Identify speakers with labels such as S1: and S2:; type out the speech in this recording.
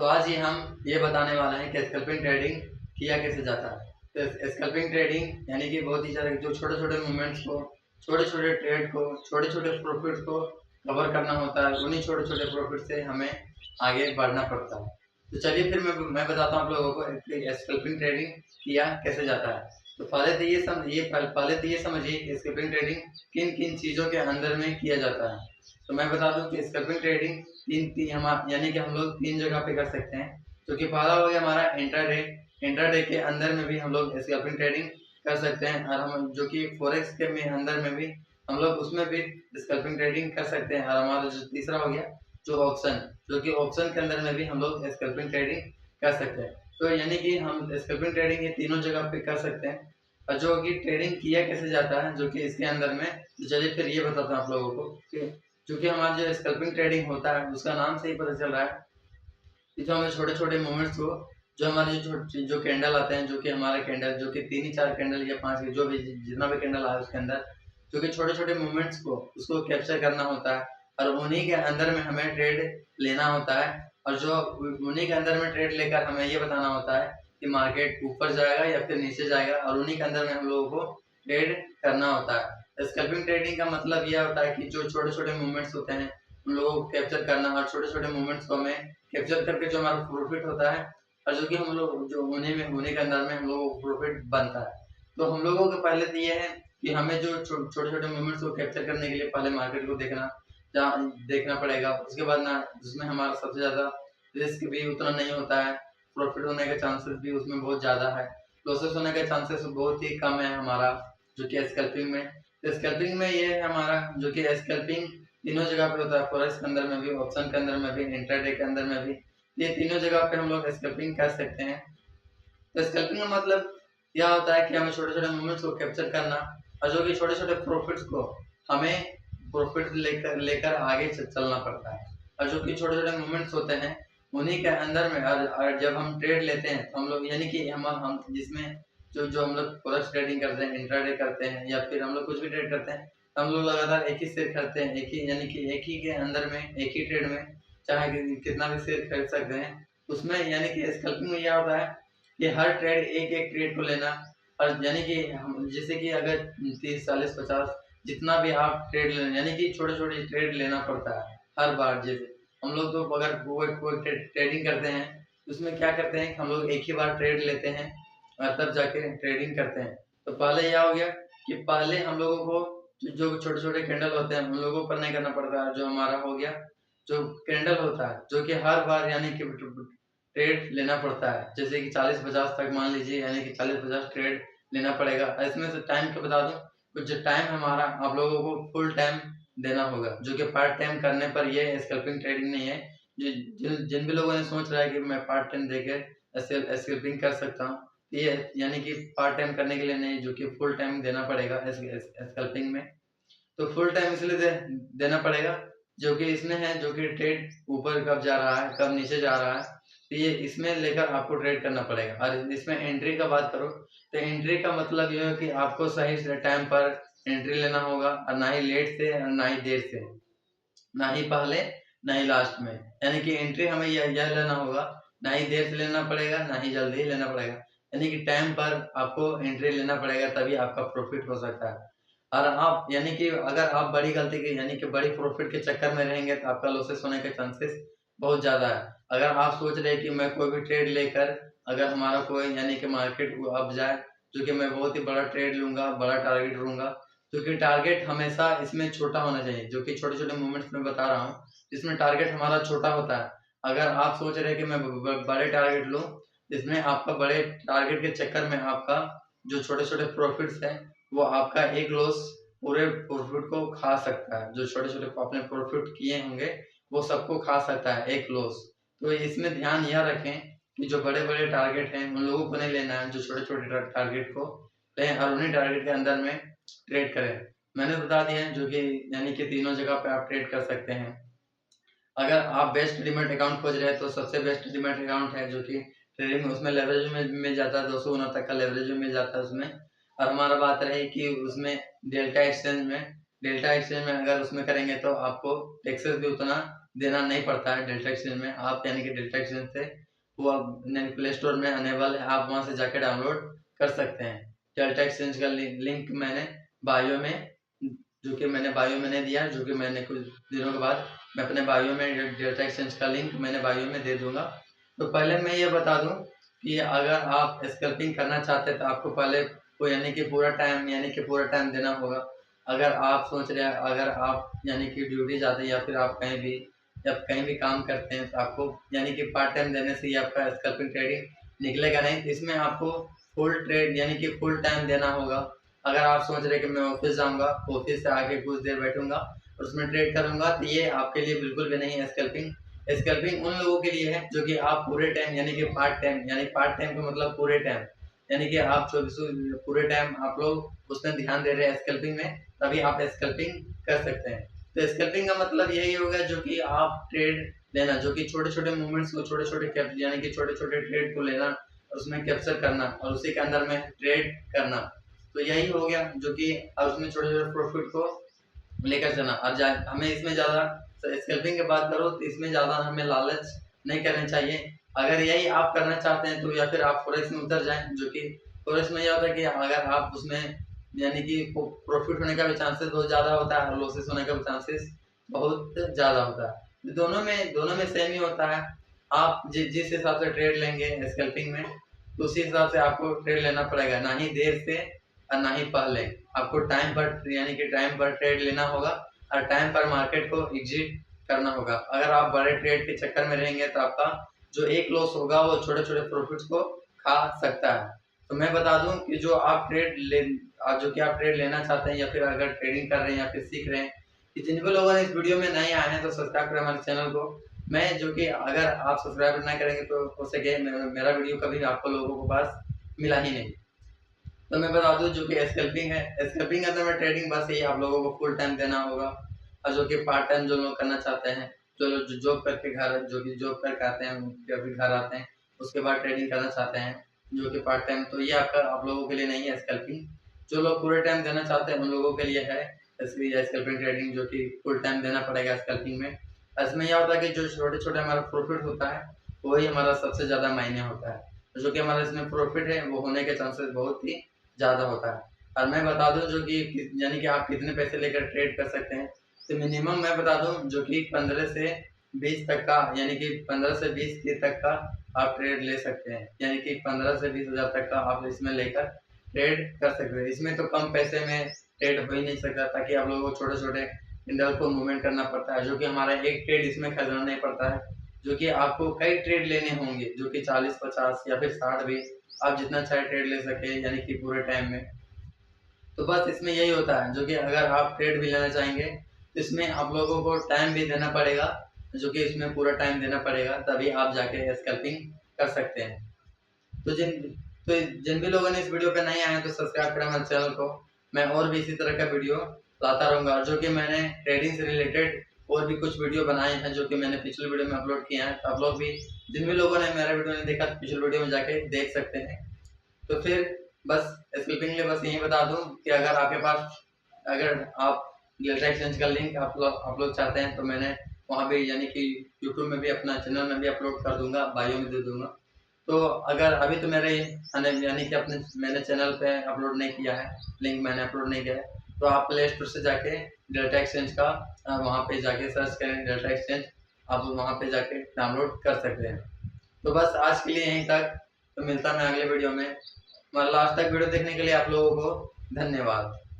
S1: तो आज ही हम ये बताने वाले हैं कि स्कैल्पिंग ट्रेडिंग किया कैसे जाता है। तो स्कैल्पिंग ट्रेडिंग यानी कि बहुत ही ज़्यादा जो छोटे-छोटे मूवमेंट्स को, छोटे-छोटे ट्रेड को, छोटे-छोटे प्रॉफिट्स को कवर करना होता है। उन्हीं छोटे-छोटे प्रॉफिट से हमें आगे बढ़ना पड़ता है। तो चलिए फिर मैं बताता हूँ आप लोगों को कि स्कैल्पिंग ट्रेडिंग किया कैसे जाता है। तो पहले तो ये समझिए कि स्कैल्पिंग ट्रेडिंग किन-किन चीज़ों के अंदर में किया जाता है। तो मैं बता दूँ कि स्कैल्पिंग ट्रेडिंग यानी कि हम लोग 3 जगह पे कर सकते हैं। तो कि पहला हो गया हमारा इंट्राडे। इंट्राडे के अंदर में भी हम लोग स्कैल्पिंग ट्रेडिंग कर सकते हैं और हम जो कि फॉरेक्स के में अंदर में भी हम लोग उसमें भी स्कैल्पिंग ट्रेडिंग कर सकते हैं। और हमारा जो तीसरा हो गया जो ऑप्शन, जो कि ऑप्शन के अंदर में भी हम लोग स्कैल्पिंग ट्रेडिंग कर सकते हैं। तो यानी कि हम स्कैल्पिंग ट्रेडिंग ये तीनों जगह पे कर सकते हैं। और जो कि ट्रेडिंग किया कैसे जाता है जो कि इसके अंदर में, तो चलिए फिर ये बताता हूँ आप लोगों को कि क्योंकि हमारा जो स्कैल्पिंग ट्रेडिंग होता है उसका नाम से ही पता चल रहा है कि जो हमें छोटे-छोटे मूवमेंट्स को, जो हमारे जो कैंडल आते हैं, जो कि हमारा कैंडल जो कि 3 ही 4 कैंडल या 5 जो भी जितना भी कैंडल आया उसके अंदर, जो कि छोटे-छोटे मूवमेंट्स को उसको कैप्चर करना होता है और उन्हीं के अंदर में हमें ट्रेड लेना होता है। और जो उन्हीं के अंदर में ट्रेड लेकर हमें ये बताना होता है कि मार्केट ऊपर जाएगा या फिर नीचे जाएगा और उन्हीं के अंदर में हम लोगों को ट्रेड करना होता है। स्कैल्पिंग ट्रेडिंग का मतलब यह होता है कि जो छोटे-छोटे मूवमेंट्स होते हैं उन लोगों को कैप्चर करना और छोटे-छोटे मूवमेंट्स को हमें कैप्चर करके जो हमारा प्रॉफिट होता है और जो कि हम लोग जो होने के अंदर में हम लोगों को प्रॉफिट बनता है। तो हम लोगों को पहले तो ये है कि हमें जो छोटे-छोटे मूवमेंट्स को कैप्चर करने के लिए पहले मार्केट को देखना पड़ेगा। उसके बाद ना उसमें हमारा सबसे ज़्यादा रिस्क भी उतना नहीं होता है, प्रॉफिट होने का चांसेस भी उसमें बहुत ज़्यादा है, लॉसेस होने का चांसेस बहुत ही कम है हमारा जो कि स्कैल्पिंग में। तो स्कैल्पिंग में ये है हमारा जो कि स्कैल्पिंग तीनों जगह पे होता है, फॉरेक्स के अंदर में भी, ऑप्शन के अंदर में भी, इंट्राडे के अंदर में भी। ये तीनों जगह पे हम लोग स्कैल्पिंग कर सकते हैं। तो स्कैल्पिंग का मतलब क्या होता है कि हमें छोटे-छोटे मूवमेंट्स को कैप्चर करना और जो कि छोटे-छोटे प्रॉफिट्स को हमें प्रॉफिट लेकर लेकर आगे चलना पड़ता है। और जो कि छोटे-छोटे मूवमेंट्स होते हैं उन्हीं के अंदर में और जब हम ट्रेड लेते हैं तो हम लोग यानी कि हम जिसमें जो जो हम लोग फॉरेक्स ट्रेडिंग करते हैं, इंट्राडे करते हैं या फिर हम लोग कुछ भी ट्रेड करते हैं, हम लोग लगातार एक ही शेयर खरीदते हैं, एक ही यानी कि एक ही के अंदर में, एक ही ट्रेड में चाहे कितना भी शेयर खरीद सकते हैं। उसमें यानी कि स्कैल्पिंग में क्या होता है कि हर ट्रेड एक-एक ट्रेड को लेना और यानी कि हम जैसे कि अगर 30, 40, 50 जितना भी आप ट्रेड लें यानी कि छोटे-छोटे ट्रेड लेना पड़ता है हर बार। जैसे हम लोग तो अगर कोई ट्रेडिंग करते हैं, तो उसमें क्या करते हैं कि हम लोग एक ही बार ट्रेड लेते हैं और तब जाके ट्रेडिंग करते हैं। तो पहले क्या हो गया कि पहले हम लोगों को जो छोटे-छोटे कैंडल होते हैं, उन लोगों पर नहीं करना पड़ता है। जो हमारा हो गया, जो कैंडल होता है, जो कि हर बार यानी कि ट्रेड लेना पड़ता है। जैसे कि 40-50 तक मान लीजिए यानी कि 40-50 ट्रेड लेना पड़ेगा। इसमें से टाइम का बता दूँ, तो जो टाइम हमारा आप लोगों को फुल टाइम देना होगा, जो कि पार्ट टाइम करने पर ये स्कैल्पिंग ट्रेडिंग नहीं है। जिन भी लोगों ने सोच रहा है कि मैं पार्ट टाइम देके स्कैल्पिंग कर सकता हूँ, ये यानी कि पार्ट टाइम करने के लिए नहीं, जो कि फुल टाइम देना पड़ेगा स्कैल्पिंग में। तो फुल टाइम इसलिए देना पड़ेगा जो कि इसमें है, जो कि ट्रेड ऊपर कब जा रहा है, कब नीचे जा रहा है, तो ये इसमें लेकर आपको ट्रेड करना पड़ेगा। और इसमें एंट्री का बात करो तो एंट्री का मतलब ये है कि आपको सही से टाइम पर एंट्री लेना होगा और ना ही लेट से और ना ही देर से, ना ही पहले ना ही लास्ट में। यानी कि एंट्री हमें यह लेना होगा, ना ही देर से लेना पड़ेगा, ना ही जल्दी लेना पड़ेगा। यानी कि टाइम पर आपको एंट्री लेना पड़ेगा, तभी आपका प्रॉफिट हो सकता है। और आप यानी कि अगर आप बड़ी गलती की यानी कि बड़ी प्रॉफिट के चक्कर में रहेंगे तो आपका लॉसेस होने के चांसेस बहुत ज़्यादा है। अगर आप सोच रहे हैं कि मैं कोई भी ट्रेड लेकर अगर हमारा कोई यानी कि मार्केट अप जाए, जो कि मैं बहुत ही बड़ा ट्रेड लूँगा, बड़ा टारगेट लूँगा, क्योंकि टारगेट हमेशा इसमें छोटा होना चाहिए, जो कि छोटे-छोटे मूवमेंट्स में बता रहा हूँ, इसमें टारगेट हमारा छोटा होता है। अगर आप सोच रहे हैं कि मैं बड़े टारगेट लूँ, इसमें आपका बड़े टारगेट के चक्कर में आपका जो छोटे-छोटे प्रॉफिट्स हैं, वो आपका एक लॉस पूरे प्रॉफिट को खा सकता है। जो छोटे-छोटे आपने प्रॉफिट किए होंगे, वो सबको खा सकता है एक लॉस। तो इसमें ध्यान यह रखें कि जो बड़े-बड़े टारगेट हैं, उन लोगों को नहीं लेना है, जो छोटे-छोटे टारगेट को लें और उन्हीं टारगेट के अंदर में ट्रेड करें। मैंने बता दिया है जो कि यानी कि तीनों जगह पे आप ट्रेड कर सकते हैं। अगर आप बेस्ट डीमैट अकाउंट खोज रहे हैं तो सबसे बेस्ट डीमैट अकाउंट है जो कि ट्रेडिंग में उसमें लेवरेज में मिल जाता है, 200 गुना तक का लेवरेज में मिल जाता है उसमें। और हमारा बात रही कि उसमें डेल्टा एक्सचेंज में अगर उसमें करेंगे तो आपको टैक्सेस भी उतना देना नहीं पड़ता है डेल्टा एक्सचेंज में। आप यानी कि डेल्टा एक्सचेंज से वो आप प्ले स्टोर में अनेबल है, आप वहाँ से जाकर डाउनलोड कर सकते हैं। डेल्टा एक्सचेंज का लिंक मैंने बायो में, जो कि मैंने बायो में नहीं दिया, जो कि मैंने कुछ दिनों के बाद मैं अपने बायो में डेल्टा एक्सचेंज का लिंक मैंने बायो में दे दूंगा। तो पहले मैं ये बता दूं कि अगर आप स्कैल्पिंग करना चाहते हैं तो आपको पहले को यानी कि पूरा टाइम देना होगा। अगर आप सोच रहे हैं, अगर आप यानी कि ड्यूटी जाते हैं या फिर आप कहीं भी काम करते हैं, तो आपको यानी कि पार्ट टाइम देने से ही आपका स्कैल्पिंग ट्रेडिंग निकलेगा नहीं। तो इसमें आपको फुल ट्रेड यानी कि फुल टाइम देना होगा। अगर आप सोच रहे हैं कि मैं ऑफिस जाऊंगा, ऑफिस से आके कुछ देर बैठूंगा और उसमें ट्रेड करूंगा, तो ये आपके लिए बिल्कुल भी नहीं है स्कैल्पिंग। स्कैल्पिंग उन लोगों के लिए है जो कि आप पूरे टाइम यानी कि पार्ट टाइम का मतलब पूरे टाइम यानी कि आप 24 पूरे टाइम आप लोग उसमें ध्यान दे रहे हैं स्कैल्पिंग में, तभी आप स्कैल्पिंग कर सकते हैं। तो स्कैल्पिंग का मतलब यही होगा जो कि आप ट्रेड लेना, जो कि छोटे-छोटे मूवमेंट्स को छोटे-छोटे यानी कि छोटे-छोटे ट्रेड को लेना और उसमें कैप्चर करना और उसी के अंदर में ट्रेड करना। तो यही हो गया जो कि उसमें छोटे-छोटे प्रॉफिट को लेकर चलना। और हमें इसमें ज़्यादा स्कैल्पिंग की बात करो तो इसमें ज़्यादा हमें लालच नहीं करनी चाहिए। अगर यही आप करना चाहते हैं तो या फिर आप फॉरेक्स में उतर जाएँ, जो कि फॉरेक्स में यह होता है कि अगर आप उसमें यानी कि प्रॉफिट होने का भी चांसेस बहुत ज़्यादा होता है और लॉसेस होने का भी चांसेस बहुत ज़्यादा होता है। दोनों में सेम ही होता है। आप जिस हिसाब से ट्रेड लेंगे स्कैल्पिंग में, तो उसी हिसाब से आपको ट्रेड लेना पड़ेगा, ना ही देर से और ना ही पहले। आपको टाइम पर यानी कि टाइम पर ट्रेड लेना होगा और टाइम पर मार्केट को एग्जिट करना होगा। अगर आप बड़े ट्रेड के चक्कर में रहेंगे तो आपका जो एक लॉस होगा वो छोटे-छोटे प्रॉफिट्स को खा सकता है। तो मैं बता दूं कि आप ट्रेड लेना चाहते हैं या फिर अगर ट्रेडिंग कर रहे हैं या फिर सीख रहे हैं, कि जिन भी लोगों ने इस वीडियो में नए आए हैं तो सब्सक्राइब करें हमारे चैनल को। मैं जो कि अगर आप सब्सक्राइब नहीं करेंगे तो हो सके मेरा वीडियो कभी आपको लोगों के पास मिला ही नहीं। तो मैं बता दूं जो कि स्कैल्पिंग है, स्कैल्पिंग के अंदर में ट्रेडिंग बस यही आप लोगों को फुल टाइम देना होगा। और जो कि पार्ट टाइम जो लोग करना चाहते हैं, जो लोग जो जॉब करके जॉब करके आते हैं फिर अभी घर आते हैं, उसके बाद ट्रेडिंग करना चाहते हैं जो कि पार्ट टाइम, तो ये आप लोगों के लिए नहीं है स्कैल्पिंग। जो लोग पूरे टाइम देना चाहते हैं उन लोगों के लिए है स्कैल्पिंग ट्रेडिंग, जो कि फुल टाइम देना पड़ेगा स्कैल्पिंग में। इसमें यह होता है कि जो छोटे-छोटे हमारा प्रॉफिट होता है वही हमारा सबसे ज़्यादा मायने होता है। जो कि हमारा इसमें प्रॉफिट है वो होने के चांसेस बहुत ही ज़्यादा होता है। और मैं बता दूँ जो कि यानी कि आप कितने पैसे लेकर ट्रेड कर सकते हैं, तो मिनिमम मैं बता दूँ जो कि 15 से 20 तक का यानी कि 15 से 20 के तक का आप ट्रेड ले सकते हैं। यानी कि 15 से 20 हज़ार तक का आप इसमें लेकर ट्रेड कर सकते हैं। इसमें तो कम पैसे में ट्रेड हो ही नहीं सकता, ताकि आप लोगों को छोटे-छोटे कैंडल को मूवमेंट करना पड़ता है, जो कि हमारा एक ट्रेड इसमें खरीदना नहीं पड़ता है, जो कि आपको कई ट्रेड लेने होंगे, जो कि 40, 50 या फिर 60 भी आप जितना चाहे ट्रेड ले सके यानी कि पूरे टाइम में। तो बस इसमें यही होता है जो कि अगर आप ट्रेड भी लेना चाहेंगे तो इसमें आप लोगों को टाइम भी देना पड़ेगा, जो कि इसमें पूरा टाइम देना पड़ेगा, तभी आप जाके स्कैल्पिंग कर सकते हैं। तो जिन भी लोगों ने इस वीडियो पे नहीं आए हैं तो सब्सक्राइब करें हमारे चैनल को। मैं और भी इसी तरह का वीडियो लाता रहूँगा, जो कि मैंने ट्रेडिंग से रिलेटेड और भी कुछ वीडियो बनाए हैं जो कि मैंने पिछले वीडियो में अपलोड किए हैं। तो आप लोग भी, जिन भी लोगों ने मेरा वीडियो नहीं देखा तो पिछले वीडियो में जाके देख सकते हैं। तो फिर बस स्कैल्पिंग के लिए बस यही बता दूं कि अगर आप डेल्टा एक्सचेंज का लिंक आप लोग चाहते हैं तो मैंने वहाँ पे यानी कि यूट्यूब में भी अपना चैनल में भी अपलोड कर दूंगा, बायो में दे दूंगा। तो अगर अभी तो मेरे यानी कि मैंने चैनल पे अपलोड नहीं किया है, लिंक मैंने अपलोड नहीं किया है, तो आप प्ले स्टोर से जाके डेल्टा एक्सचेंज का वहाँ पे जाके सर्च करें डेल्टा एक्सचेंज, आप वहाँ पे जाके डाउनलोड कर सकते हैं। तो बस आज के लिए यहीं तक, तो मिलता मैं अगले वीडियो में। हमारा लास्ट तक वीडियो देखने के लिए आप लोगों को धन्यवाद।